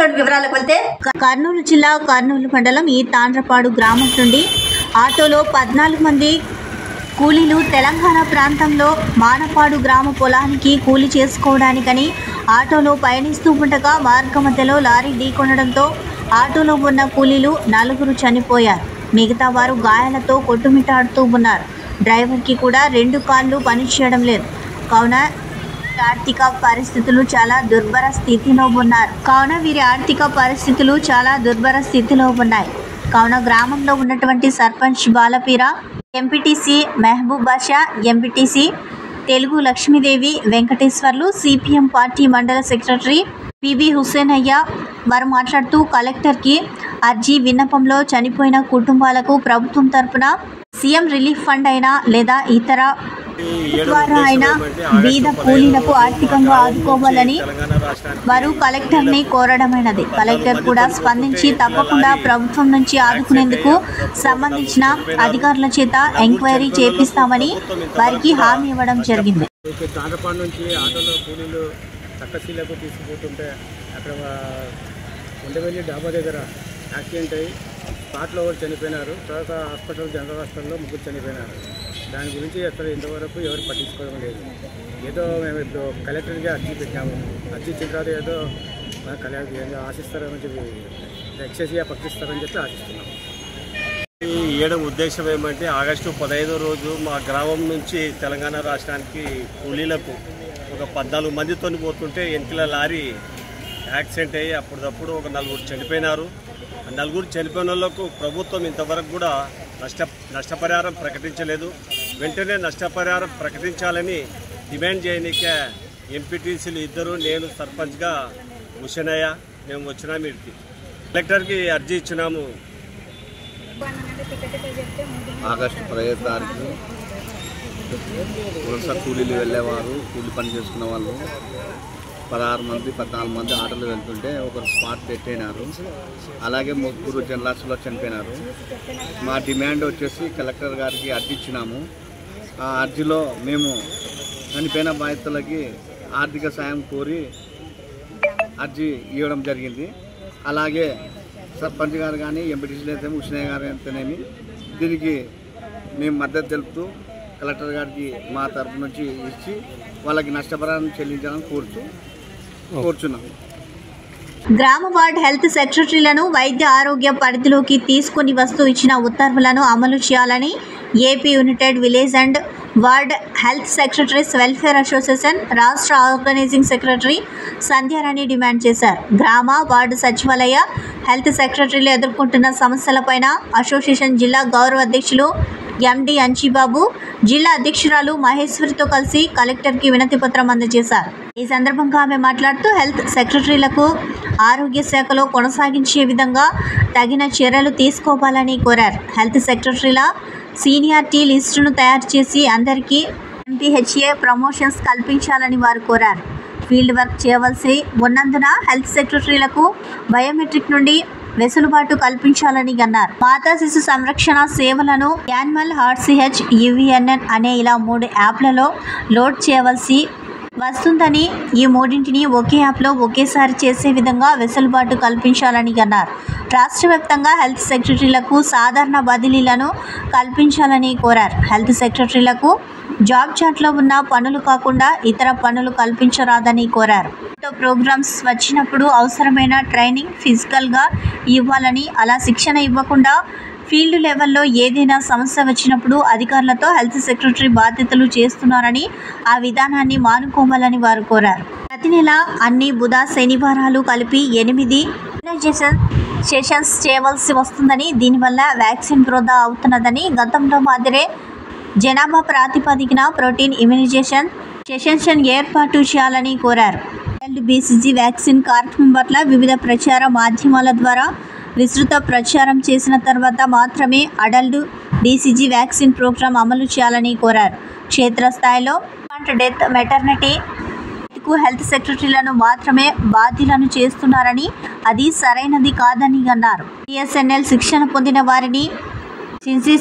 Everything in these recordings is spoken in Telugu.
ఎపిసోడ్ వివరాలకు వెళ్తే కర్నూలు జిల్లా కర్నూలు మండలం ఈ తాండ్రపాడు గ్రామం నుండి ఆటోలో 14 మంది కూలీలు తెలంగాణ ప్రాంతంలో మానపాడు గ్రామ పొలానికి కూలి చేసుకోవడానికని ఆటోలో పయనిస్తూ ఉండగా మార్గమధ్యలో లారీ ఢీకొనడంతో ఆటోలో ఉన్న కూలీలు 4 చనిపోయారు. మిగతా వారు గాయాలతో కొట్టుమిట్టాడుతూ ఉన్నారు. డ్రైవర్కి కూడా 2 కాళ్ళు పనిచేయడం లేదు. కావున ఆర్థిక పరిస్థితులు చాలా దుర్భర స్థితిలో ఉన్నాయి. కావున గ్రామంలో ఉన్నటువంటి sarpanch Balapeera, MPTC Mahaboob Basha, MPTC Telugu Lakshmidevi Venkateswarlu, CPM party మండల సెక్రటరీ పిబి హుస్సేనయ్య వారు మాట్లాడుతూ కలెక్టర్కి అర్జీ విన్నపంలో చనిపోయిన కుటుంబాలకు ప్రభుత్వం తరపున సీఎం రిలీఫ్ ఫండ్ అయినా లేదా ఇతర ద్వారా అయినా బీద కూలీలకు ఆర్థికంగా ఆదుకోవాలని వారు కలెక్టర్ని కోరడమైనది. కలెక్టర్ కూడా స్పందించి తప్పకుండా ప్రభుత్వం నుంచి ఆదుకునేందుకు సంబంధించిన అధికారుల చేత ఎంక్వైరీ చేపిస్తామని వారికి హామీ ఇవ్వడం జరిగింది. తక్కశీలకు తీసుకుపోతుంటే అక్కడ ఉండవెల్లి డాబా దగ్గర యాక్సిడెంట్ అయ్యి స్పాట్లో ఒకరు చనిపోయినారు. తర్వాత జనరల్ హాస్పిటల్లో 3 చనిపోయినారు. దాని గురించి అసలు ఇంతవరకు ఎవరు పట్టించుకోవడం లేదు. ఏదో మేము ఇప్పుడు కలెక్టర్గా అర్జీ పెట్టినాము. అర్జీ ఇచ్చిన తర్వాత ఏదో కలెక్టర్ ఏదో ఆశిస్తారని చెప్పి ఎక్సెస్గా పట్టిస్తారని చెప్పి ఆశిస్తున్నాము. ఈ ఇవ్వడం ఉద్దేశం ఏమంటే ఆగస్టు 15వ రోజు మా గ్రామం నుంచి తెలంగాణ రాష్ట్రానికి కూలీలకు ఒక 14 మందితో పోతుంటే వెనకల లారీ యాక్సిడెంట్ అయ్యి అప్పుడప్పుడు ఒక 4 చనిపోయినారు. ఆ 4 చనిపోయిన వాళ్ళకు ప్రభుత్వం ఇంతవరకు కూడా నష్టపరిహారం ప్రకటించలేదు. వెంటనే నష్టపరిహారం ప్రకటించాలని డిమాండ్ చేయనికే ఎంపీటీసీలు 2, నేను సర్పంచ్గా హుస్సేనయ్య మేము వచ్చినాము. ఇడికి కలెక్టర్కి అర్జీ ఇచ్చినాము. ఆగస్టు 15వ తారీఖు వలస కూలీలు వెళ్ళేవారు, కూలి పని చేసుకునే వాళ్ళు 14 మంది ఆటోలు వెళ్తుంటే ఒకరు స్పాట్ పెట్టినారు. అలాగే 3 జనలాసులో చనిపోయినారు. మా డిమాండ్ వచ్చేసి కలెక్టర్ గారికి అర్జీ ఇచ్చినాము. ఆ అర్జీలో మేము చనిపోయిన బాధితులకి ఆర్థిక సాయం కోరి అర్జీ ఇవ్వడం జరిగింది. అలాగే సర్పంచ్ గారు కానీ ఎంపీటీసీలు అయితే హుస్సేనయ్య గారు అయితేనేమి దీనికి మేము మద్దతు తెలుపుతూ కలెక్టర్ గారికి మా తరపు నుంచి ఇచ్చి వాళ్ళకి నష్టపరిహారం చెల్లించాలని కోరుచున్నాం. గ్రామ వార్డ్ హెల్త్ సెక్రటరీలను వైద్య ఆరోగ్య పరిధిలోకి తీసుకుని వస్తూ ఇచ్చిన ఉత్తర్వులను అమలు చేయాలని AP United village and ward health secretaries welfare association రాష్ట్ర ఆర్గనైజింగ్ సెక్రటరీ సంధ్యారాణి డిమాండ్ చేశారు. గ్రామ వార్డు సచివాలయ హెల్త్ సెక్రటరీలు ఎదుర్కొంటున్న సమస్యలపైన అసోసియేషన్ జిల్లా గౌరవ అధ్యక్షులు ఎండి అంచిబాబు, జిల్లా అధ్యక్షురాలు మహేశ్వరితో కలిసి కలెక్టర్కి వినతి పత్రం అందజేశారు. ఈ సందర్భంగా ఆమె మాట్లాడుతూ హెల్త్ సెక్రటరీలకు ఆరోగ్య శాఖలో కొనసాగించే విధంగా తగిన చర్యలు తీసుకోవాలని కోరారు. హెల్త్ సెక్రటరీల సీనియారిటీ లిస్టును తయారు చేసి అందరికీ ఎంపీహెచ్ఏ ప్రమోషన్స్ కల్పించాలని వారు కోరారు. ఫీల్డ్ వర్క్ చేయవలసి ఉన్నందున హెల్త్ సెక్రటరీలకు బయోమెట్రిక్ నుండి వెసులుబాటు కల్పించాలని అన్నారు. మాతా శిశు సంరక్షణ సేవలను యానిమల్ హార్సిహెచ్ యువిఎన్ఎన్ అనే ఇలా 3 యాప్లలో లోడ్ చేయవలసి వస్తుందని ఈ 3ంటిని ఒకే యాప్లో ఒకేసారి చేసే విధంగా వెసులుబాటు కల్పించాలని అన్నారు. రాష్ట్ర వ్యాప్తంగా హెల్త్ సెక్రటరీలకు సాధారణ బదిలీలను కల్పించాలని కోరారు. హెల్త్ సెక్రటరీలకు జాబ్ చార్ట్లో ఉన్న పనులు కాకుండా ఇతర పనులు కల్పించరాదని కోరారు. ప్రోగ్రామ్స్ వచ్చినప్పుడు అవసరమైన ట్రైనింగ్ ఫిజికల్గా ఇవ్వాలని, అలా శిక్షణ ఇవ్వకుండా ఫీల్డ్ లెవెల్లో ఏదైనా సమస్య వచ్చినప్పుడు అధికారులతో హెల్త్ సెక్రటరీ బాధ్యతలు చేస్తున్నారని ఆ విధానాన్ని మానుకోవాలని వారు కోరారు. ప్రతి నెల అన్ని బుధ శనివారాలు కలిపి 8 ఇమ్యునైజేషన్ సెషన్స్ చేయవలసి వస్తుందని, దీనివల్ల వ్యాక్సిన్ వృధా అవుతున్నదని, గతంలో మాదిరే జనాభా ప్రాతిపదికన ప్రోటీన్ ఇమ్యునైజేషన్ సెషన్స్ ఏర్పాటు చేయాలని కోరారు. బీసీజీ వ్యాక్సిన్ కార్యక్రమం పట్ల వివిధ ప్రచార మాధ్యమాల ద్వారా విస్తృత ప్రచారం చేసిన తర్వాత మాత్రమే అడల్ట్ బీసీజీ వ్యాక్సిన్ ప్రోగ్రాం అమలు చేయాలని కోరారు. క్షేత్రస్థాయిలో డెత్ మెటర్నిటీకు హెల్త్ సెక్రటరీలను మాత్రమే బాధ్యులను చేస్తున్నారని, అది సరైనది కాదని అన్నారు. బిఎస్ఎన్ఎల్ శిక్షణ పొందిన వారిని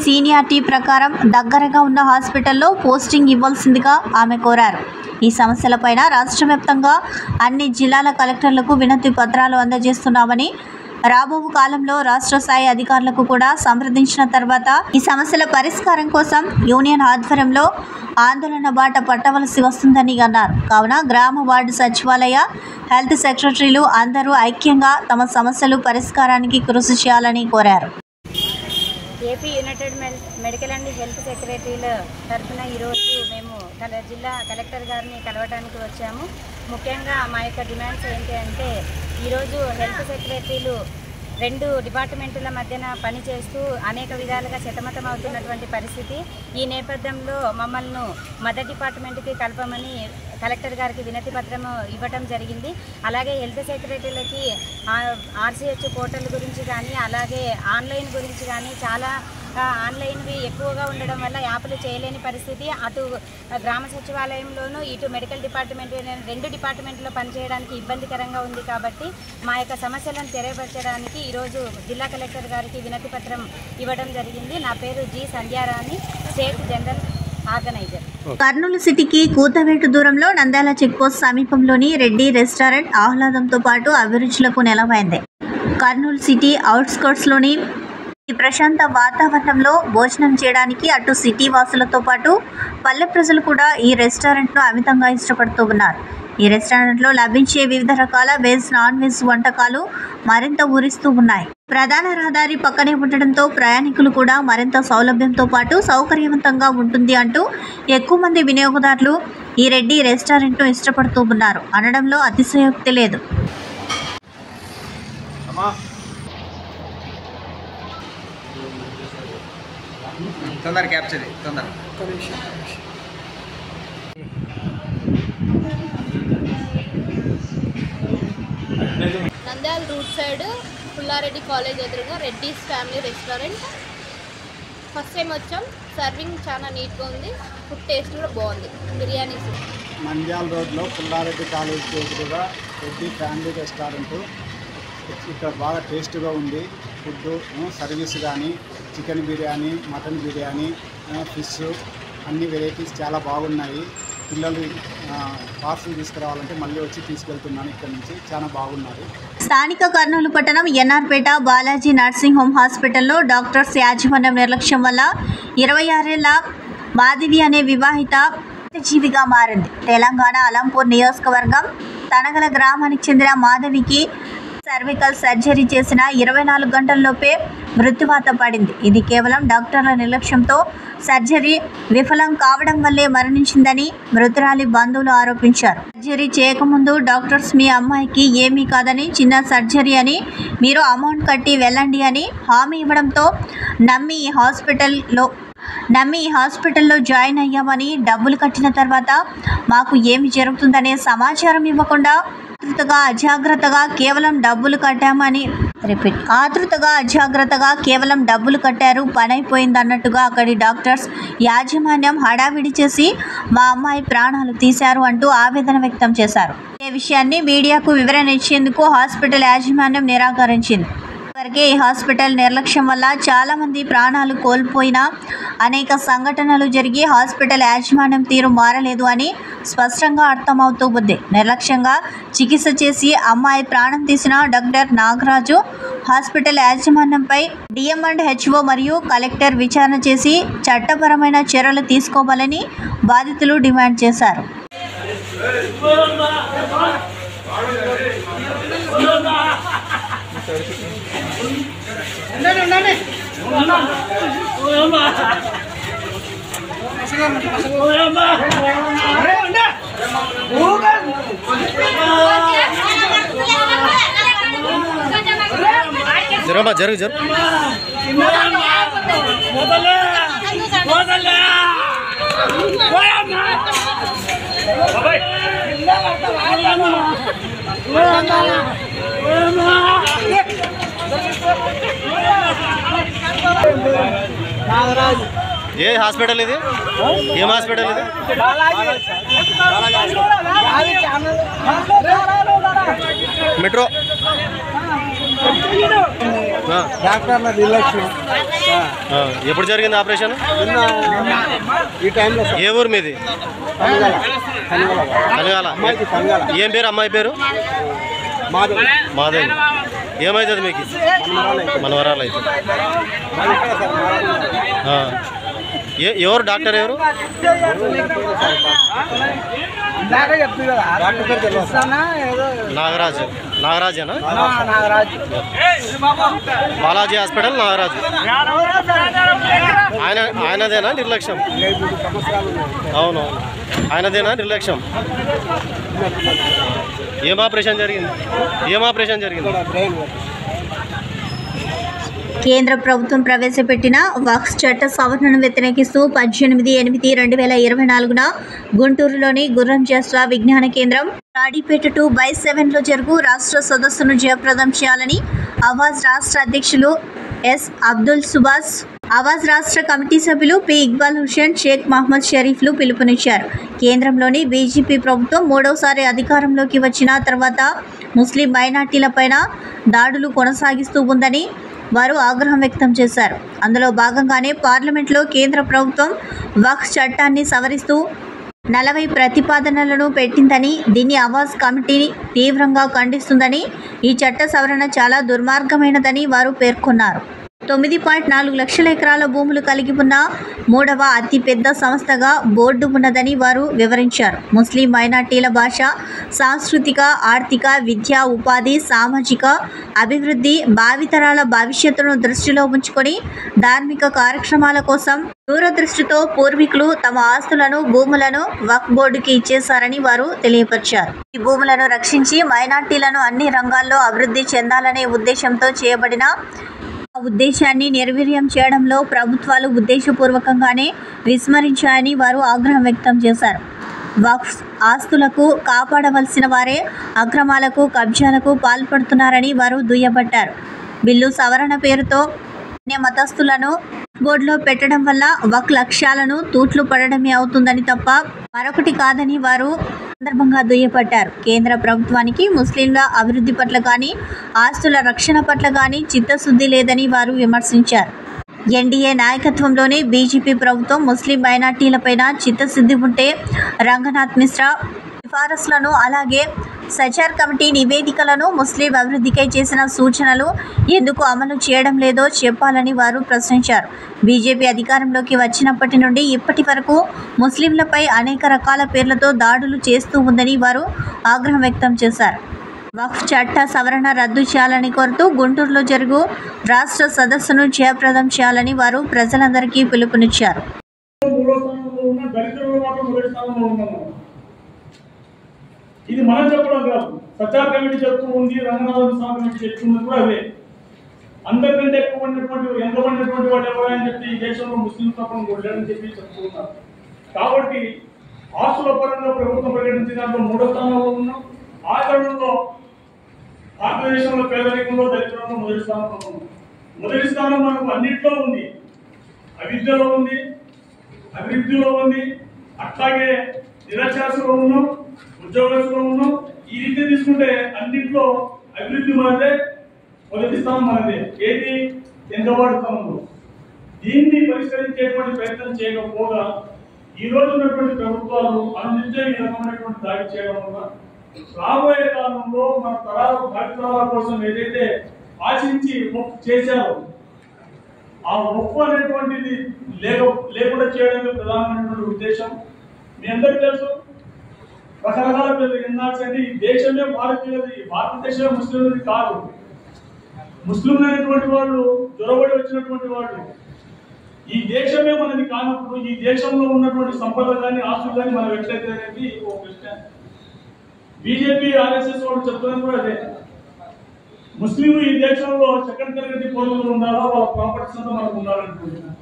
సీనియారిటీ ప్రకారం దగ్గరగా ఉన్న హాస్పిటల్లో పోస్టింగ్ ఇవ్వాల్సిందిగా ఆమె కోరారు. ఈ సమస్యలపైన రాష్ట్ర వ్యాప్తంగా అన్ని జిల్లాల కలెక్టర్లకు వినతి పత్రాలు అందజేస్తున్నామని, రాబో కాలంలో రాష్ట్ర స్థాయి అధికారులకు కూడా సంప్రదించిన తర్వాత ఈ సమస్యల పరిష్కారం కోసం యూనియన్ ఆధ్వర్యంలో ఆందోళన బాట పట్టవలసి వస్తుందని అన్నారు. కావున గ్రామ వార్డు సచివాలయ హెల్త్ సెక్రటరీలు అందరూ ఐక్యంగా తమ సమస్యలు పరిష్కారానికి కృషి చేయాలని కోరారు. AP united medical and health సెక్రటరీల తరఫున ఈరోజు మేము జిల్లా కలెక్టర్ గారిని కలవడానికి వచ్చాము. ముఖ్యంగా మా యొక్క డిమాండ్స్ ఏంటి అంటే, ఈరోజు హెల్త్ సెక్రటరీలు 2 డిపార్ట్మెంట్ల మధ్యన పనిచేస్తూ అనేక విధాలుగా సతమతం అవుతున్నటువంటి పరిస్థితి. ఈ నేపథ్యంలో మమ్మల్ని మదర్ డిపార్ట్మెంట్కి కలపమని కలెక్టర్ గారికి వినతి పత్రం ఇవ్వటం జరిగింది. అలాగే హెల్త్ సెక్రటరీలకి RCH పోర్టల్ గురించి కానీ, అలాగే ఆన్లైన్ గురించి కానీ చాలా ఆన్లైన్వి ఎక్కువగా ఉండడం వల్ల యాప్లు చేయలేని పరిస్థితి. అటు గ్రామ సచివాలయంలోనూ ఇటు మెడికల్ డిపార్ట్మెంట్ 2 డిపార్ట్మెంట్లో పనిచేయడానికి ఇబ్బందికరంగా ఉంది. కాబట్టి మా యొక్క సమస్యలను తెలియపరచడానికి ఈరోజు జిల్లా కలెక్టర్ గారికి వినతి పత్రం ఇవ్వడం జరిగింది. నా పేరు G Sandhyarani, state general organiser. Kurnool సిటీకి కూతవేటు దూరంలో నంద్యాల చెక్పోస్ట్ సమీపంలోని రెడ్డి రెస్టారెంట్ ఆహ్లాదంతో పాటు అభిరుచులకు నెలవైంది. కర్నూలు సిటీ అవుట్స్కర్ట్స్లోని ఈ ప్రశాంత వాతావరణంలో భోజనం చేయడానికి అటు సిటీ వాసులతో పాటు పల్లె ప్రజలు కూడా ఈ రెస్టారెంట్ను అమితంగా ఇష్టపడుతూ ఉన్నారు. ఈ రెస్టారెంట్లో లభించే వివిధ రకాల వెజ్, నాన్ వెజ్ వంటకాలు మరింత ఊరిస్తూ ఉన్నాయి. ప్రధాన రహదారి పక్కనే ఉండడంతో ప్రయాణికులు కూడా మరింత సౌలభ్యంతో పాటు సౌకర్యవంతంగా ఉంటుంది అంటూ ఎక్కువ మంది వినియోగదారులు ఈ రెడ్డి రెస్టారెంట్ను ఇష్టపడుతూ ఉన్నారు అనడంలో అతిశయోక్తి లేదు. తొందర క్యాప్చర్ తొందర Nandyal route side Pullareddy college ఎదురుగా Reddy's family restaurant. First time వచ్చాం. సర్వింగ్ చాలా నీట్గా ఉంది. ఫుడ్ టేస్ట్ కూడా బాగుంది. బిర్యానీస్. నంద్యాల రోడ్లో పుల్లారెడ్డి కాలేజ్ ఎదురుగా రెడ్డి ఫ్యామిలీ రెస్టారెంట్. ఇక్కడ బాగా టేస్ట్గా ఉంది. ఫుడ్ సర్వీస్ కానీ chicken biryani, mutton biryani, fish అన్ని వెరైటీస్ చాలా బాగున్నాయి. పిల్లలు పార్సల్ తీసుకురావాలంటే మళ్ళీ వచ్చి తీసుకెళ్తున్నాను. ఇక్కడ నుంచి చాలా బాగున్నారు. స్థానిక కర్నూలు పట్టణం ఎన్ఆర్పేట బాలాజీ నర్సింగ్ హోమ్ హాస్పిటల్లో డాక్టర్స్ యాజమాన్యం నిర్లక్ష్యం వల్ల 26 ఏళ్ల మాధవి అనే వివాహిత జీవిగా మారింది. తెలంగాణ అలంపూర్ నియోజకవర్గం తనగల గ్రామానికి చెందిన మాధవికి సర్వికల్ సర్జరీ చేసిన 24 గంటల్లోపే మృత్యువాత పడింది. ఇది కేవలం డాక్టర్ల నిర్లక్ష్యంతో సర్జరీ విఫలం కావడం వల్లే మరణించిందని మృతురాలి బంధువులు ఆరోపించారు. సర్జరీ చేయకముందు డాక్టర్స్ మీ అమ్మాయికి ఏమీ కాదని, చిన్న సర్జరీ అని, మీరు అమౌంట్ కట్టి వెళ్ళండి అని హామీ ఇవ్వడంతో నమ్మి ఈ హాస్పిటల్లో జాయిన్ అయ్యామని, డబ్బులు కట్టిన తర్వాత మాకు ఏమి జరుగుతుందనే సమాచారం ఇవ్వకుండా అజాగ్రత్తగా కేవలం డబ్బులు కట్టారు, పనైపోయిందన్నట్టుగా అక్కడి డాక్టర్స్ యాజమాన్యం హడావిడి చేసి మా అమ్మాయి ప్రాణాలు తీశారు అంటూ ఆవేదన వ్యక్తం చేశారు. ఈ విషయాన్ని మీడియాకు వివరణ ఇచ్చేందుకు హాస్పిటల్ యాజమాన్యం నిరాకరించింది. ఇప్పటికే ఈ హాస్పిటల్ నిర్లక్ష్యం వల్ల చాలామంది ప్రాణాలు కోల్పోయిన అనేక సంఘటనలు జరిగి హాస్పిటల్ యాజమాన్యం తీరు మారలేదు అని స్పష్టంగా అర్థమవుతూ ఉంది. నిర్లక్ష్యంగా చికిత్స చేసి అమ్మాయి ప్రాణం తీసిన డాక్టర్ నాగరాజు హాస్పిటల్ యాజమాన్యంపై DM&HO మరియు కలెక్టర్ విచారణ చేసి చట్టపరమైన చర్యలు తీసుకోవాలని బాధితులు డిమాండ్ చేశారు. జరుగు ఏ హాస్పిటల్ ఇది? ఏం హాస్పిటల్ ఇది? మెట్రో డాక్టర్ల నిర్లక్ష్యం. ఎప్పుడు జరిగింది ఆపరేషన్? ఈ టైంలో ఏ ఊరు మీది? కనగాల. ఏం పేరు అమ్మాయి పేరు? మాధవి. ఏమవుతుంది మీకు? మనవరాలు అయితే. ఎవరు డాక్టర్ ఎవరు? నాగరాజు. నాగరాజేనా? బాలాజీ హాస్పిటల్ నాగరాజు. ఆయనదేనా నిర్లక్ష్యం? అవునవును, ఆయనదేనా నిర్లక్ష్యం? ఏం ఆపరేషన్ జరిగింది? కేంద్ర ప్రభుత్వం ప్రవేశపెట్టిన వక్ఫ్ చట్ట సవరణను వ్యతిరేకిస్తూ 18/8/2024న గుంటూరులోని గుర్రం జాస్వా విజ్ఞాన కేంద్రం రాడిపేట 2/7లో జరుగు రాష్ట్ర సదస్సును జయప్రదం చేయాలని ఆవాజ్ రాష్ట్ర అధ్యక్షులు ఎస్ అబ్దుల్ సుబాస్, ఆవాజ్ రాష్ట్ర కమిటీ సభ్యులు పి ఇక్బాల్ హుసేన్, షేక్ మహమ్మద్ షరీఫ్లు పిలుపునిచ్చారు. కేంద్రంలోని బీజేపీ ప్రభుత్వం మూడవసారి అధికారంలోకి వచ్చిన తర్వాత ముస్లిం మైనార్టీలపైన దాడులు కొనసాగిస్తూ ఉందని వారు ఆగ్రహం వ్యక్తం చేశారు. అందులో భాగంగానే పార్లమెంట్లో కేంద్ర ప్రభుత్వం వక్ఫ్ చట్టాన్ని సవరిస్తూ 40 ప్రతిపాదనలను పెట్టిందని, దీన్ని ఆవాజ్ కమిటీ తీవ్రంగా ఖండిస్తుందని, ఈ చట్ట సవరణ చాలా దుర్మార్గమైనదని వారు పేర్కొన్నారు. 9.4 లక్షల ఎకరాల భూములు కలిగి ఉన్న 3వ అతిపెద్ద సంస్థగా బోర్డు ఉన్నదని వారు వివరించారు. ముస్లిం మైనార్టీల భాష, సాంస్కృతిక, ఆర్థిక, విద్యా, ఉపాధి, సామాజిక అభివృద్ధి, భావితరాల భవిష్యత్తును దృష్టిలో ఉంచుకొని ధార్మిక కార్యక్రమాల కోసం దూరదృష్టితో పూర్వీకులు తమ ఆస్తులను, భూములను వక్ఫ్ బోర్డుకి ఇచ్చేశారని వారు తెలియపరిచారు. ఈ భూములను రక్షించి మైనార్టీలను అన్ని రంగాల్లో అభివృద్ధి చెందాలనే ఉద్దేశంతో చేయబడిన ఆ ఉద్దేశాన్ని నిర్వీర్యం చేయడంలో ప్రభుత్వాలు ఉద్దేశపూర్వకంగానే విస్మరించాయని వారు ఆగ్రహం వ్యక్తం చేశారు. వక్ఫ్ ఆస్తులకు కాపాడవలసిన వారే అక్రమాలకు, కబ్జాలకు పాల్పడుతున్నారని వారు దుయ్యబట్టారు. బిల్లు సవరణ పేరుతో అన్య మతస్థులను బోర్డులో పెట్టడం వల్ల వక్ఫ్ లక్ష్యాలను తూట్లు పడడమే అవుతుందని తప్ప మరొకటి కాదని వారు సందర్భంగా దుయ్యబట్టారు. కేంద్ర ప్రభుత్వానికి ముస్లింల అభివృద్ధి పట్ల కానీ, ఆస్తుల రక్షణ పట్ల కానీ చిత్తశుద్ధి లేదని వారు విమర్శించారు. ఎన్డీఏ నాయకత్వంలోని బీజేపీ ప్రభుత్వం ముస్లిం మైనార్టీలపైన చిత్తశుద్ధి ఉంటే రంగనాథ్ మిశ్రా సిఫారసులను, అలాగే సచార్ కమిటీ నివేదికలను, ముస్లిం అభివృద్ధికై చేసిన సూచనలు ఎందుకు అమలు చేయడం లేదో చెప్పాలని వారు ప్రశ్నించారు. బీజేపీ అధికారంలోకి వచ్చినప్పటి నుండి ఇప్పటి వరకు ముస్లింలపై అనేక రకాల పేర్లతో దాడులు చేస్తూ ఉందని వారు ఆగ్రహం వ్యక్తం చేశారు. వక్ఫ్ చట్ట సవరణ రద్దు చేయాలని కోరుతూ గుంటూరులో జరుగు రాష్ట్ర సదస్సును జయప్రదం చేయాలని వారు ప్రజలందరికీ పిలుపునిచ్చారు. ఇది మనం చెప్పడం కాదు, సచార్ కమిటీ చెప్తూ ఉంది, రంగనాథ స్వామి కమిటీ చెప్తుంది కూడా అదే. అందరికంటే ఎక్కువ ఎంతమంది వాడు ఎవరైనా చెప్పి ఈ దేశంలో ముస్లిం తప్పని కొట్టాడని చెప్పి చెప్తూ ఉన్నారు. కాబట్టి ఆస్తుల పరంగా ప్రభుత్వం ప్రకటించిన దాంట్లో 3వ స్థానంలో ఉన్నాం. ఆచరణలో భారతదేశంలో పేదరికంలో, దరిద్రంలో మొదటి స్థానంలో ఉన్నాం. మొదటి స్థానం మనకు అన్నింటిలో ఉంది, అవిద్యలో ఉంది, అభివృద్ధిలో ఉంది, అట్లాగే నిరక్షరాస్యులో ఉన్నాం, ఉద్యోగస్తులో ఉన్నాం. ఈ రీతి తీసుకుంటే అన్నింటిలో అభివృద్ధి మనదే, మొదటి స్థానం మనదే. ఏది ఎంతవాడుతాము దీన్ని పరిష్కరించేటువంటి ప్రయత్నం చేయకపోగా ఈ రోజు ఉన్నటువంటి ప్రభుత్వాలు అనునిత్యం ఈ రకమైనటువంటి దాడి చేయడం వల్ల రాబోయే కాలంలో మన తరాల భావితరాల కోసం ఏదైతే ఆశించి చేశారో ఆ ఒప్పు అనేటువంటిది లేకుండా చేయడమే ప్రధానమైనటువంటి ఉద్దేశం. మీ అందరికీ తెలుసు, రకరకాల పేర్లు ఎన్నాల్సింది ఈ దేశమే భారతీయులది, భారతదేశమే ముస్లింలది కాదు. ముస్లింలు అనేటువంటి వాళ్ళు జొరబడి వచ్చినటువంటి వాళ్ళు. ఈ దేశమే మనది కానప్పుడు ఈ దేశంలో ఉన్నటువంటి సంపద కానీ, ఆస్తులు కానీ మనం ఎట్లయితే అనేది ఒక ప్రశ్న. బీజేపీ, ఆర్ఎస్ఎస్ వాళ్ళు చెప్తున్నది కూడా అదే. ముస్లింలు ఈ దేశంలో సెకండ్ తరగతి పౌరులు ఉండాలా, వాళ్ళ ప్రాపర్టీస్ అంతా మనకు ఉండాలనుకుంటున్నారు.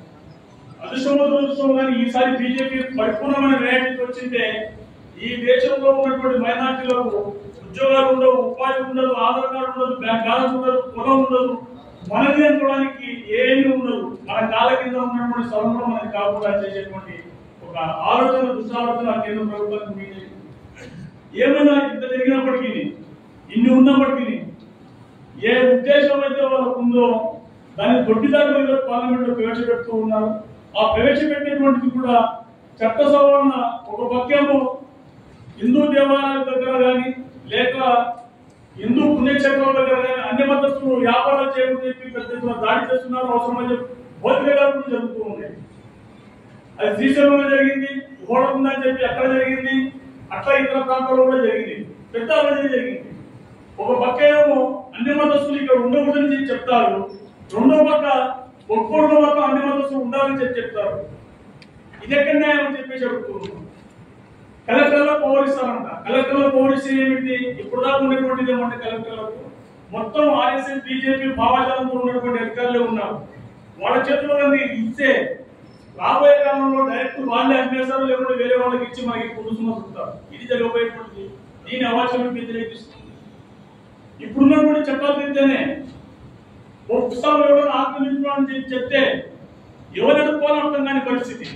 అదృష్టం కానీ ఈసారి బీజేపీ పరిపూర్ణమైన రియాలిటీకి వచ్చిందే ఈ దేశంలో ఉన్నటువంటి మైనార్టీలకు ఉద్యోగాలు ఉండవు, ఉపాధి ఉండదు, ఆధార్ కార్డు ఉండదు, బ్యాంక్ బ్యాలెన్స్ ఉండదు, పొలం ఉండదు, మనది అనుకోవడానికి ఏమీ ఉండదు. మన కాళ్ళ కింద ఉన్నటువంటి స్థలంలో మనకి కాకుండా చేసేటువంటి ఒక ఆలోచన, దుస్సాలోచన కేంద్ర ప్రభుత్వానికి బీజేపీ. ఏమైనా ఇంత జరిగినప్పటికీ, ఇన్ని ఉన్నప్పటికీ ఏ ఉద్దేశం అయితే వాళ్ళకు ఉందో దాన్ని దొడ్డిదారులు పార్లమెంట్లో ప్రవేశపెడుతూ ఉన్నారు. ఆ ప్రవేశపెట్టినటువంటిది కూడా చట్ట సవరణ ఒక పక్కేమో హిందూ దేవాలయాల దగ్గర కానీ లేక హిందూ పుణ్యక్షేత్రాల దగ్గర కానీ అన్ని మతస్థులు వ్యాపారాలు చేయమని చెప్పి పెద్ద ఎత్తున దాడి చేస్తున్నారు. అవసరమని చెప్పి భౌతికలు జరుగుతూ ఉన్నాయి. అది శ్రీశైలంలో జరిగింది, ఓడకుందని చెప్పి అక్కడ జరిగింది, అట్లా ఇతర ప్రాంతాల్లో కూడా జరిగింది, పెద్ద అభివృద్ధి జరిగింది. ఒక పక్క ఏమో అన్ని మతస్థులు ఇక్కడ ఉండకూడదని చెప్తారు, రెండో పక్క ఒక్కోళ్ళు మాత్రం అన్ని మతస్థులు ఉండాలని చెప్పి చెప్తారు. ఇది ఎక్కడ న్యాయం అని చెప్పేసి అడుగుతున్నాం. కలెక్టర్లో పౌరిస్తారంట. కలెక్టర్లో పౌరిస్తే ఏమిటి? ఇప్పుడు దాకా ఉన్నటువంటిది ఏమంటే కలెక్టర్లకు మొత్తం ఆర్ఎస్ఎస్ బీజేపీ భావజాలంతో ఉన్నటువంటి అధికారులే ఉన్నారు. వాళ్ళ చేతిలో ఇస్తే రాబోయే కాలంలో డైరెక్ట్ వాళ్ళే అమ్మేస్తారు, లేకుంటే వేరే వాళ్ళకి ఇచ్చి మనకి పురుషులు చూస్తారు. ఇది జరగబోయేటువంటిది. దీని అవాచనం వ్యతిరేకిస్తుంది. ఇప్పుడున్నటువంటి చట్టాలు తింటేనే ఓ పుస్తకాలు ఎవరైనా ఆత్మనిర్భరం చెప్తే ఎవరు ఎదుర్కోవాలని అర్థం కాని పరిస్థితి.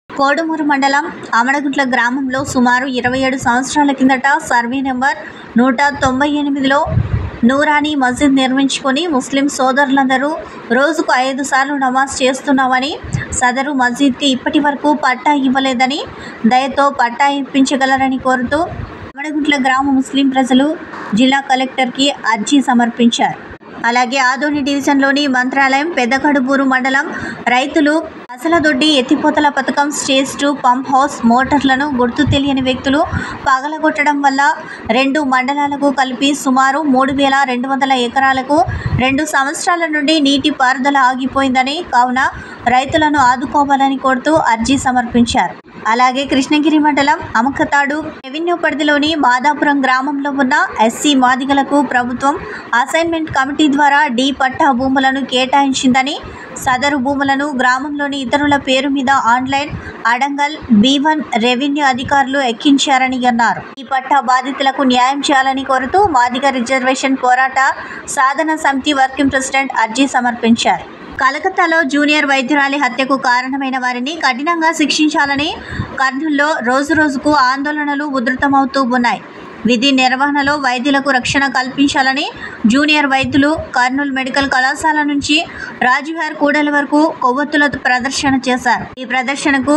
కోడుమూరు మండలం అమడగుట్ల గ్రామంలో సుమారు 27 సంవత్సరాల కిందట సర్వే నెంబర్ 198లో నూరానీ మస్జిద్ నిర్మించుకొని ముస్లిం సోదరులందరూ రోజుకు 5 సార్లు నమాజ్ చేస్తున్నామని, సదరు మస్జిద్కి ఇప్పటి వరకు పట్టా ఇవ్వలేదని, దయతో పట్టా ఇప్పించగలరని కోరుతూ అమడగుట్ల గ్రామ ముస్లిం ప్రజలు జిల్లా కలెక్టర్కి అర్జీ సమర్పించారు. అలాగే ఆదోని డివిజన్లోని మంత్రాలయం పెద్దకడుబూరు మండలం రైతులు అసలదొడ్డి ఎత్తిపోతల పథకం స్టేజ్ 2 పంప్ హౌస్ మోటార్లను గుర్తు తెలియని వ్యక్తులు పగలగొట్టడం వల్ల 2 మండలాలకు కలిపి సుమారు 3200 ఎకరాలకు 2 సంవత్సరాల నుండి నీటి పారుదల ఆగిపోయిందని, కావున రైతులను ఆదుకోవాలని కోరుతూ అర్జీ సమర్పించారు. అలాగే కృష్ణగిరి మండలం అమకతాడు రెవెన్యూ పరిధిలోని మాదాపురం గ్రామంలో ఉన్న ఎస్సీ మాదిగలకు ప్రభుత్వం అసైన్మెంట్ కమిటీ ద్వారా డి పట్టా భూములను కేటాయించిందని, సదరు భూములను గ్రామంలోని ఇతరుల పేరు మీద ఆన్లైన్ అడంగల్ B1 రెవెన్యూ అధికారులు ఎక్కించారని అన్నారు. ఈ పట్టా బాధితులకు న్యాయం చేయాలని కోరుతూ మాదిగ రిజర్వేషన్ పోరాట సాధన సమితి వర్కింగ్ ప్రెసిడెంట్ అర్జీ సమర్పించారు. కలకత్తాలో జూనియర్ వైద్యురాలి హత్యకు కారణమైన వారిని కఠినంగా శిక్షించాలని కర్నూలులో రోజురోజుకు ఆందోళనలు ఉధృతమవుతూ ఉన్నాయి. విధి నిర్వహణలో వైద్యులకు రక్షణ కల్పించాలని జూనియర్ వైద్యులు కర్నూలు మెడికల్ కళాశాల నుంచి రాజీవ్హార్ కూడలి వరకు కొవ్వొత్తుల ప్రదర్శన చేశారు. ఈ ప్రదర్శనకు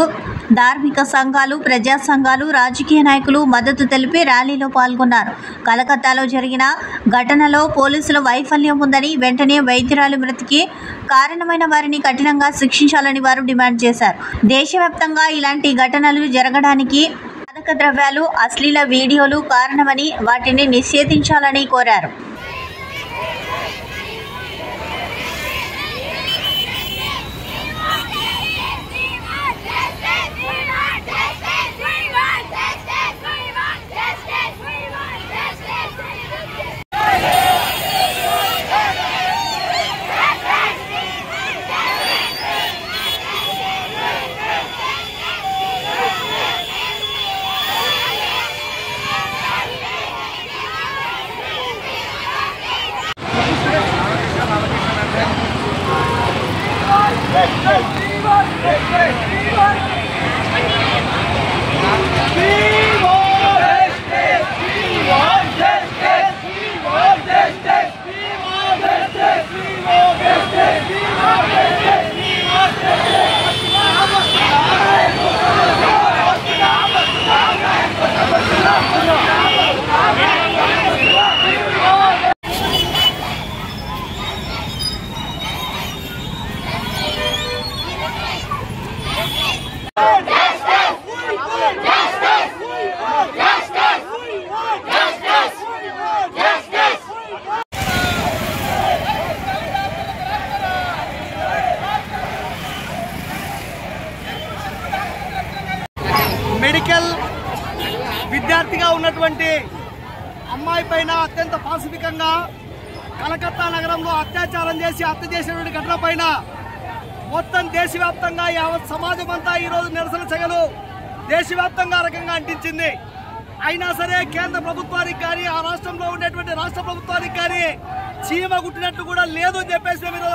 ధార్మిక సంఘాలు, ప్రజా సంఘాలు, రాజకీయ నాయకులు మద్దతు తెలిపి ర్యాలీలో పాల్గొన్నారు. కలకత్తాలో జరిగిన ఘటనలో పోలీసుల వైఫల్యం ఉందని, వెంటనే వైద్యురాలి మృతికి కారణమైన వారిని కఠినంగా శిక్షించాలని వారు డిమాండ్ చేశారు. దేశవ్యాప్తంగా ఇలాంటి ఘటనలు జరగడానికి మాదక ద్రవ్యాలు, అశ్లీల వీడియోలు కారణమని, వాటిని నిషేధించాలని కోరారు. మెడికల్ విద్యార్థిగా ఉన్నటువంటి అమ్మాయి పైన అత్యంత పాశవికంగా కలకత్తా నగరంలో అత్యాచారం చేసి హత్య చేసినటువంటి ఘటన పైన మొత్తం దేశవ్యాప్తంగా యావత్ సమాజం అంతా ఈరోజు నిరసన చెగలు దేశవ్యాప్తంగా రకంగా అంటించింది. అయినా సరే కేంద్ర ప్రభుత్వానికి కానీ, ఆ రాష్ట్రంలో ఉండేటువంటి రాష్ట్ర ప్రభుత్వానికి కానీ చీమ గుట్టినట్టు కూడా లేదు అని చెప్పేసి మేము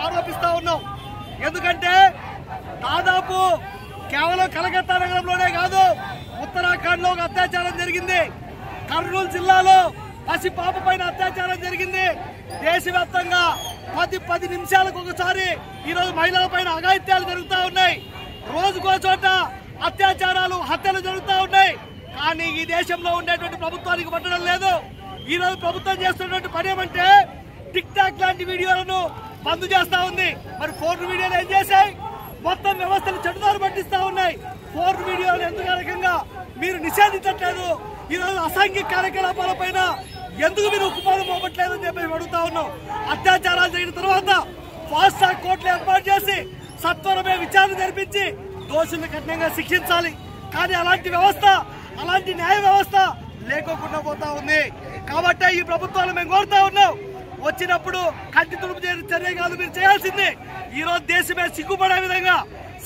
ఆరోపిస్తా ఉన్నాం. ఎందుకంటే దాదాపు కేవలం కలకత్తా నగరంలోనే కాదు, ఉత్తరాఖండ్ లో ఒక అత్యాచారం జరిగింది, కర్నూలు జిల్లాలో పసి పాప పైన అత్యాచారం జరిగింది, దేశవ్యాప్తంగా 10 నిమిషాలకు ఒకసారి ఈరోజు మహిళల పైన అఘాయిత్యాలు జరుగుతూ ఉన్నాయి. రోజుకో చోట అత్యాచారాలు, హత్యలు జరుగుతూ ఉన్నాయి. కానీ ఈ దేశంలో ఉండేటువంటి ప్రభుత్వానికి పట్టడం లేదు. ఈరోజు ప్రభుత్వం చేస్తున్నటువంటి పని ఏమంటే టిక్ టాక్ లాంటి వీడియోలను బంద్ చేస్తా ఉంది. మరి ఫోన్ వీడియోలు ఏం చేశాయి? మొత్తం వ్యవస్థను చెడుదారు పట్టిస్తా ఉన్నాయి. ఫోన్ వీడియోలు ఎందుకు రకంగా మీరు నిషేధించట్లేదు? ఈరోజు అసాంఘిక కార్యకలాపాల పైన ఎందుకు మీరు ఉక్కుపాదం పోవట్లేదు అని చెప్పి అడుగుతా ఉన్నాం. అత్యాచారాలు జరిగిన తర్వాత ఫాస్ట్ ట్రాక్ కోర్టులు ఏర్పాటు చేసి సత్వరమే విచారణ జరిపించి దోషులను కఠినంగా శిక్షించాలి. కానీ అలాంటి వ్యవస్థ, అలాంటి న్యాయ వ్యవస్థ లేకోకుండా పోతా ఉంది. కాబట్టి ఈ ప్రభుత్వాలు మేము కోరుతా ఉన్నాం, వచ్చినప్పుడు కంటి తుడుపు చర్య కాదు మీరు చేయాల్సింది. ఈరోజు దేశమే సిగ్గుపడే విధంగా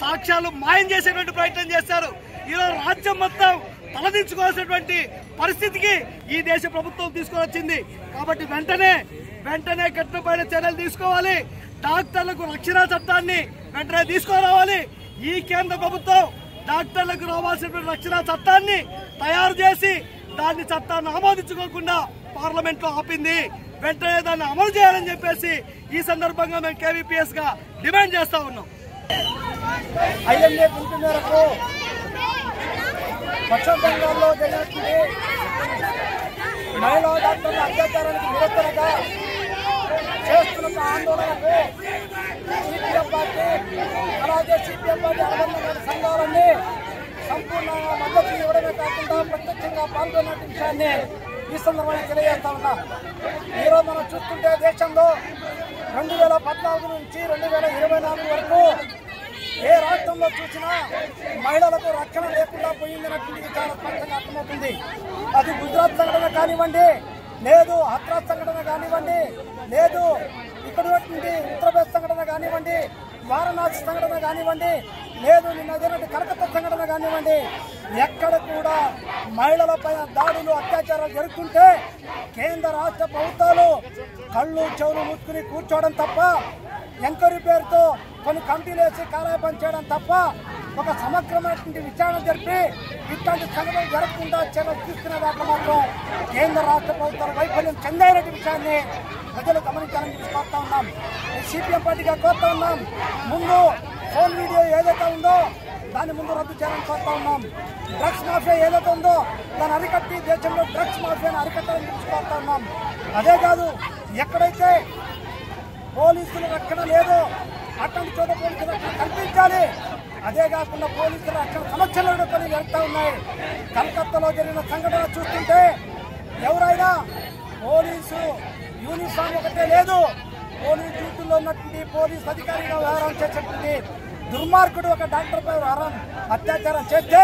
సాక్ష్యాలు మాయం చేసేటువంటి ప్రయత్నం చేశారు. ఈరోజు రాజ్యం మొత్తం తలదించుకోవాల్సినటువంటి పరిస్థితికి ఈ దేశ ప్రభుత్వం తీసుకొని వచ్చింది. కాబట్టి వెంటనే కఠినమైన చర్యలు తీసుకోవాలి. డాక్టర్లకు రక్షణ చట్టాన్ని వెంటనే తీసుకురావాలి. ఈ కేంద్ర ప్రభుత్వం డాక్టర్లకు రావాల్సినటువంటి రక్షణ చట్టాన్ని తయారు చేసి దాన్ని చట్టాన్ని ఆమోదించుకోకుండా పార్లమెంట్ లో ఆపింది. వెంటనే దాన్ని అమలు చేయాలని చెప్పేసి ఈ సందర్భంగా మేము కేవీపీఎస్ గా డిమాండ్ చేస్తా ఉన్నాం. ఐఎంఏ పిలుపు మేరకు పశ్చిమ బెంగాల్లో జరిగినటువంటి మహిళా డాక్టర్ల అత్యాచారానికి నిరసనగా చేస్తున్న ఆందోళనకు సిపిఎం పార్టీ అలాగే సిపిఎం పార్టీ అనుబంధ సంఘాలన్నీ సంపూర్ణంగా మద్దతు ఇవ్వడమే కాకుండా ప్రత్యక్షంగా పాల్గొన్న విషయాన్ని ఈ సందర్భంగా తెలియజేస్తా ఉన్నా. ఈరోజు మనం చూస్తుంటే దేశంలో 2014 నుంచి 2024 వరకు ఏ రాష్ట్రంలో చూసినా మహిళలకు రక్షణ లేకుండా పోయిందన్నటువంటి చాలా స్పష్టంగా అర్థమవుతుంది. అది గుజరాత్ సంఘటన కానివ్వండి, లేదు హత్రాస్ సంఘటన కానివ్వండి, లేదు ఇక్కడ ఉత్తరప్రదేశ్ సంఘటన కానివ్వండి, వారణాసి సంఘటన కానివ్వండి, లేదు నిన్న జరిగినట్టు కలకత్తా సంఘటన కానివ్వండి, ఎక్కడ కూడా మహిళలపై దాడులు, అత్యాచారాలు జరుగుతుంటే కేంద్ర రాష్ట్ర ప్రభుత్వాలు కళ్ళు చెవులు మూసుకుని కూర్చోవడం తప్ప, ఎంక్వైరీ పేరుతో కొన్ని కమిటీలు వేసి కాలయాపన చేయడం తప్ప ఒక సమగ్రమైనటువంటి విచారణ జరిపి ఇట్లాంటి సంఘటనలు జరగకుండా చర్యలు తీసుకునే దాంట్లో మాత్రం కేంద్ర రాష్ట్ర ప్రభుత్వాల వైఫల్యం చెందారనే విషయాన్ని ప్రజలు గమనించాలని కోరుతా ఉన్నాం. సిపిఎం పార్టీగా కోరుతా ఉన్నాం. ముందు ఫోన్ వీడియో ఏదైతే ఉందో దాన్ని ముందు రద్దు చేయాలని కోరుతా ఉన్నాం. డ్రగ్స్ మాఫియా ఏదైతే ఉందో దాన్ని అరికట్టి దేశంలో డ్రగ్స్ మాఫియాను అరికట్టాలని కోరుతా ఉన్నాం. అదే కాదు, ఎక్కడైతే పోలీసుల రక్షణ లేదో అట్లాంటి చోట పోలీసుల రక్షణ కల్పించాలి. అదే కాకుండా పోలీసుల రక్షణ సమస్యలు కొన్ని జరుగుతూ ఉన్నాయి. కలకత్తాలో జరిగిన సంఘటన చూస్తుంటే ఎవరైనా పోలీసు యూనిఫామ్ ఒకటే లేదు, పోలీసు డ్యూటీలో ఉన్నటువంటి పోలీసు అధికారిగా వ్యవహారం చేసేటువంటి దుర్మార్గుడు ఒక డాక్టర్ పై అత్యాచారం చేస్తే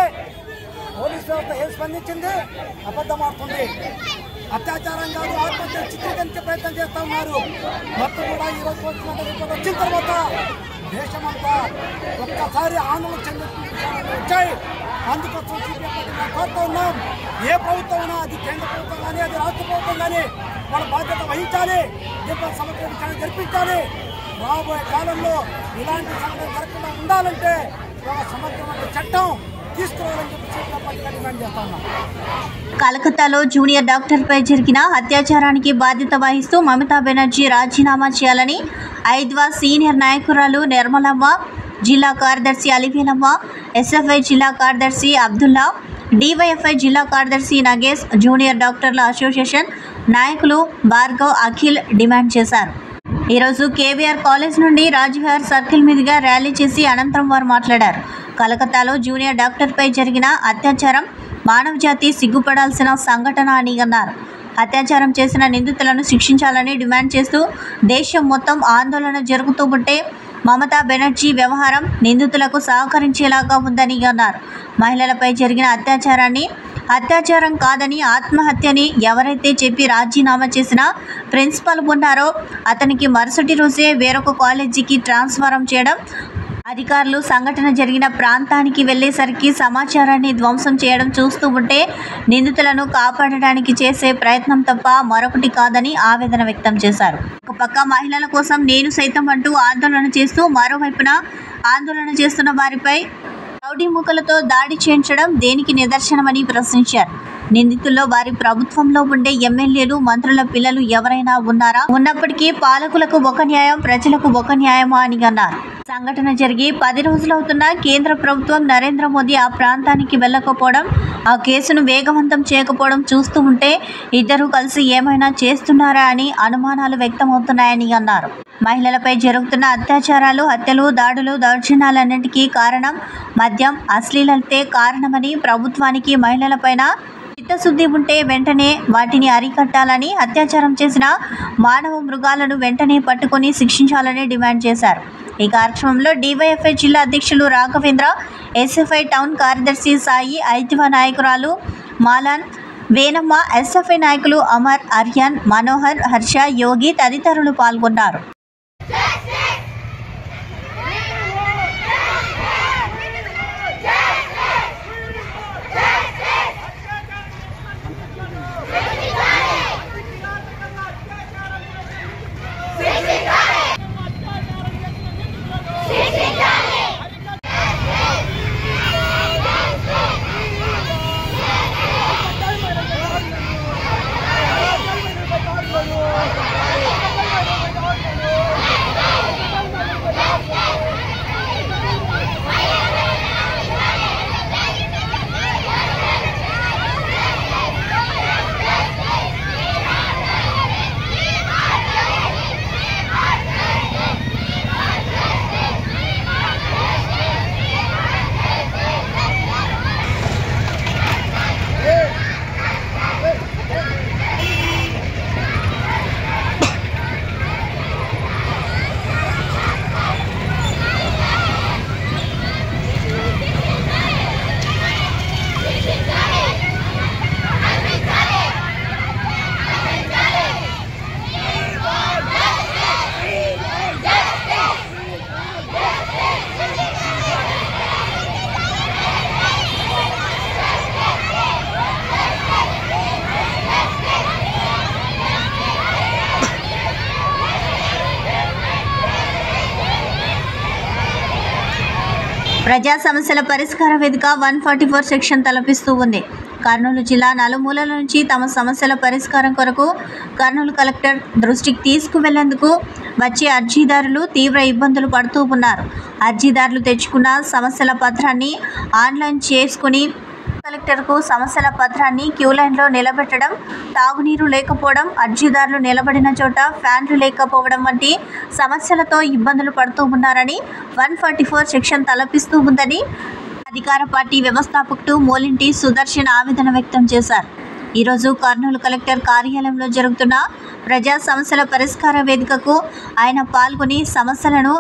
పోలీసు వ్యవస్థ ఏం స్పందించింది? అబద్ధమాడుతుంది. అత్యాచారం కాదు, ఆత్మహత్య చిత్రీకరించే ప్రయత్నం చేస్తా ఉన్నారు. మొత్తం కూడా ఈ రోజు వచ్చిన తర్వాత దేశమంతా ఒక్కసారి ఆందోళన చెందుతున్న వచ్చాయి. అందుకోసం సిపిఎం కోరుతా ఉన్నాం, ఏ ప్రభుత్వం అయినా అది కేంద్ర ప్రభుత్వం కానీ అది రాష్ట్ర ప్రభుత్వం కానీ వాళ్ళ బాధ్యత వహించాలి. దీంట్లో సమగ్ర విచారణ జరిపించాలి. రాబోయే కాలంలో ఇలాంటి సంఘటన జరగకుండా ఉండాలంటే ఒక సమగ్రమైన చట్టం తీసుకురావాలని చెప్పి సిపిఎం పార్టీగా డిమాండ్ చేస్తా ఉన్నాం. కలకత్తాలో జూనియర్ డాక్టర్పై జరిగిన అత్యాచారానికి బాధ్యత వహిస్తూ మమతా బెనర్జీ రాజీనామా చేయాలని ఐద్వా సీనియర్ నాయకురాలు నిర్మలమ్మ, జిల్లా కార్యదర్శి అలివేలమ్మ, ఎస్ఎఫ్ఐ జిల్లా కార్యదర్శి అబ్దుల్లా, డివైఎఫ్ఐ జిల్లా కార్యదర్శి నగేష్, జూనియర్ డాక్టర్ల అసోసియేషన్ నాయకులు భార్గవ్, అఖిల్ డిమాండ్ చేశారు. ఈరోజు కేవీఆర్ కాలేజ్ నుండి రాజ్విహార్ సర్కిల్ మీదుగా ర్యాలీ చేసి అనంతరం వారు మాట్లాడారు. కలకత్తాలో జూనియర్ డాక్టర్పై జరిగిన అత్యాచారం మానవజాతి సిగ్గుపడాల్సిన సంఘటన అని అన్నారు. అత్యాచారం చేసిన నిందితులను శిక్షించాలని డిమాండ్ చేస్తూ దేశం మొత్తం ఆందోళన జరుగుతూ ఉంటే మమతా బెనర్జీ వ్యవహారం నిందితులకు సహకరించేలాగా ఉందని అన్నారు. మహిళలపై జరిగిన అత్యాచారం కాదని ఆత్మహత్యని ఎవరైతే చెప్పి రాజీనామా చేసిన ప్రిన్సిపల్ ఉన్నారో అతనికి మరుసటి రోజే వేరొక కాలేజీకి ట్రాన్స్ఫర్ చేయడం, అధికారులు సంఘటన జరిగిన ప్రాంతానికి వెళ్లేసరికి సమాచారాన్ని ధ్వంసం చేయడం చూస్తూ ఉంటే నిందితులను కాపాడడానికి చేసే ప్రయత్నం తప్ప మరొకటి కాదని ఆవేదన వ్యక్తం చేశారు. ఒక పక్క మహిళల కోసం నేను సైతం అంటూ ఆందోళన చేస్తూ మరోవైపున ఆందోళన చేస్తున్న వారిపై రౌడీ మూకలతో దాడి చేయించడం దేనికి నిదర్శనమని ప్రశ్నించారు. నిందితుల్లో వారి ప్రభుత్వంలో ఉండే ఎమ్మెల్యేలు, మంత్రుల పిల్లలు ఎవరైనా ఉన్నారా? ఉన్నప్పటికీ పాలకులకు ఒక న్యాయం, ప్రజలకు ఒక న్యాయమా అని అన్నారు. సంఘటన జరిగి 10 రోజులవుతున్నా కేంద్ర ప్రభుత్వం నరేంద్ర మోదీ ఆ ప్రాంతానికి వెళ్ళకపోవడం, ఆ కేసును వేగవంతం చేయకపోవడం చూస్తూ ఉంటే ఇద్దరు కలిసి ఏమైనా చేస్తున్నారా అని అనుమానాలు వ్యక్తమవుతున్నాయని అన్నారు. మహిళలపై జరుగుతున్న అత్యాచారాలు, హత్యలు, దాడులు, దౌర్జన్యాలన్నింటికీ కారణం మద్యం, అశ్లీలతే కారణమని, ప్రభుత్వానికి మహిళలపైన చిత్తశుద్ధి ఉంటే వెంటనే వాటిని అరికట్టాలని, అత్యాచారం చేసిన మానవ మృగాలను వెంటనే పట్టుకొని శిక్షించాలని డిమాండ్ చేశారు. ఈ కార్యక్రమంలో డివైఎఫ్ఐ జిల్లా అధ్యక్షులు రాఘవేంద్ర, ఎస్ఎఫ్ఐ టౌన్ కార్యదర్శి సాయి, ఐతివ నాయకురాలు మాలాన్, వేనమ్మ, ఎస్ఎఫ్ఐ నాయకులు అమర్, అర్యాన్, మనోహర్, హర్ష, యోగి తదితరులు పాల్గొన్నారు. ప్రజా సమస్యల పరిష్కార వేదిక 144 సెక్షన్ తలపిస్తూ ఉంది. కర్నూలు జిల్లా నలుమూలల నుంచి తమ సమస్యల పరిష్కారం కొరకు కర్నూలు కలెక్టర్ దృష్టికి తీసుకువెళ్లేందుకు వచ్చే అర్జీదారులు తీవ్ర ఇబ్బందులు పడుతూ ఉన్నారు. అర్జీదారులు తెచ్చుకున్న సమస్యల పత్రాన్ని ఆన్లైన్ చేసుకుని కలెక్టర్కు సమస్యల పత్రాన్ని క్యూ లైన్లో నిలబెట్టడం, తాగునీరు లేకపోవడం, అర్జీదారులు నిలబడిన చోట ఫ్యాన్లు లేకపోవడం వంటి సమస్యలతో ఇబ్బందులు పడుతూ ఉన్నారని 144 సెక్షన్ తలపిస్తూ ఉందని అధికార పార్టీ వ్యవస్థాపకుడు మోలింటి సుదర్శన్ ఆవేదన వ్యక్తం చేశారు. ఈరోజు కర్నూలు కలెక్టర్ కార్యాలయంలో జరుగుతున్న ప్రజా సమస్యల పరిష్కార వేదికకు ఆయన పాల్గొని సమస్యలను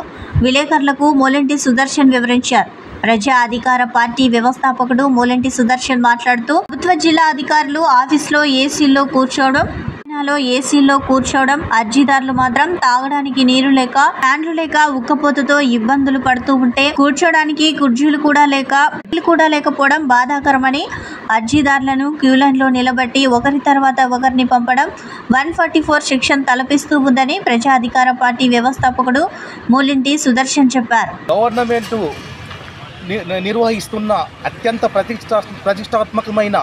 విలేకరులకు మోలింటి సుదర్శన్ వివరించారు. ప్రజా అధికార పార్టీ వ్యవస్థాపకుడు మోలింటి సుదర్శన్ మాట్లాడుతూ ప్రభుత్వ జిల్లా అధికారులు ఆఫీసులో ఏసీలో కూర్చోవడం, అర్జీదారులు మాత్రం తాగడానికి నీరు లేక, ఫ్యాన్లు లేక, ఉక్కపోతతో ఇబ్బందులు పడుతూ ఉంటే కూర్చోడానికి కుర్చీలు కూడా లేకపోవడం బాధాకరమని, అర్జీదారులను క్యూ లైన్లో నిలబెట్టి ఒకరి తర్వాత ఒకరిని పంపడం 144 సెక్షన్ తలపిస్తూ ఉందని ప్రజా అధికార పార్టీ వ్యవస్థాపకుడు మోలింటి సుదర్శన్ చెప్పారు. గవర్నమెంట్ నిర్వహిస్తున్న అత్యంత ప్రతిష్టాత్మకమైన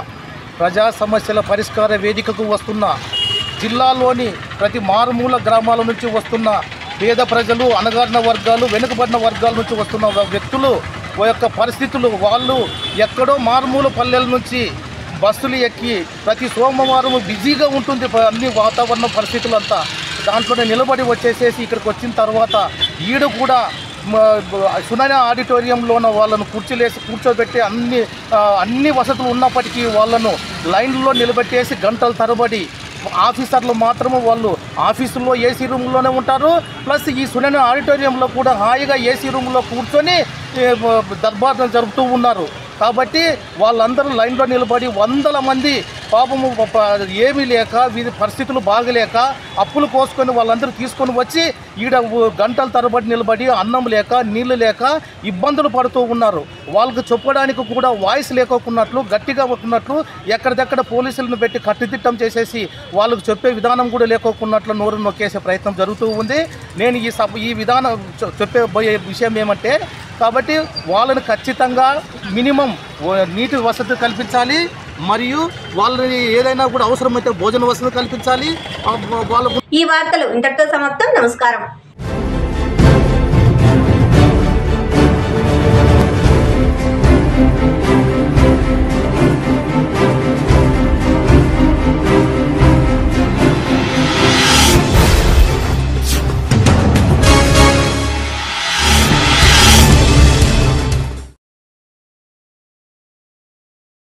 ప్రజా సమస్యల పరిష్కార వేదికకు వస్తున్న జిల్లాలోని ప్రతి మారుమూల గ్రామాల నుంచి వస్తున్న పేద ప్రజలు, అణగారిన వర్గాలు, వెనుకబడిన వర్గాల నుంచి వస్తున్న వ్యక్తులు యొక్క పరిస్థితులు, వాళ్ళు ఎక్కడో మారుమూల పల్లెల నుంచి బస్సులు ఎక్కి ప్రతి సోమవారం బిజీగా ఉంటుంది అన్ని వాతావరణ పరిస్థితులంతా, దాంట్లోనే నిలబడి వచ్చేసేసి ఇక్కడికి వచ్చిన తర్వాత ఈడ కూడా సునైన ఆడిటోరియంలోన వాళ్ళను కూర్చోబెట్టి అన్ని వసతులు ఉన్నప్పటికీ వాళ్ళను లైన్లో నిలబెట్టేసి గంటల తరబడి ఆఫీసర్లు మాత్రము వాళ్ళు ఆఫీసుల్లో ఏసీ రూమ్లోనే ఉంటారు. ప్లస్ ఈ సునైన ఆడిటోరియంలో కూడా హాయిగా ఏసీ రూమ్లో కూర్చొని దర్బార్ జరుపుతూ ఉన్నారు. కాబట్టి వాళ్ళందరూ లైన్లో నిలబడి వందల మంది పాపము ఏమీ లేక, వీరి పరిస్థితులు బాగలేక అప్పులు కోసుకొని వాళ్ళందరూ తీసుకొని వచ్చి ఈడ గంటల తరబడి నిలబడి అన్నం లేక, నీళ్లు లేక ఇబ్బందులు పడుతూ ఉన్నారు. వాళ్ళకు చెప్పడానికి కూడా వాయిస్ లేకోకున్నట్లు, గట్టిగా ఉన్నట్లు, ఎక్కడిదెక్కడ పోలీసులను పెట్టి కట్టుదిట్టం చేసేసి వాళ్ళకు చెప్పే విధానం కూడా లేకోకున్నట్లు నోరు నొక్కేసే ప్రయత్నం జరుగుతూ ఉంది. నేను ఈ విధానం చెప్పే విషయం ఏమంటే, కాబట్టి వాళ్ళని ఖచ్చితంగా మినిమం నీటి వసతి కల్పించాలి. మరియు వాళ్ళని ఏదైనా కూడా అవసరమైతే భోజన వసతులు కల్పించాలి. వాళ్ళకు ఈ వార్తలు ఇంతటితో సమాప్తం. నమస్కారం.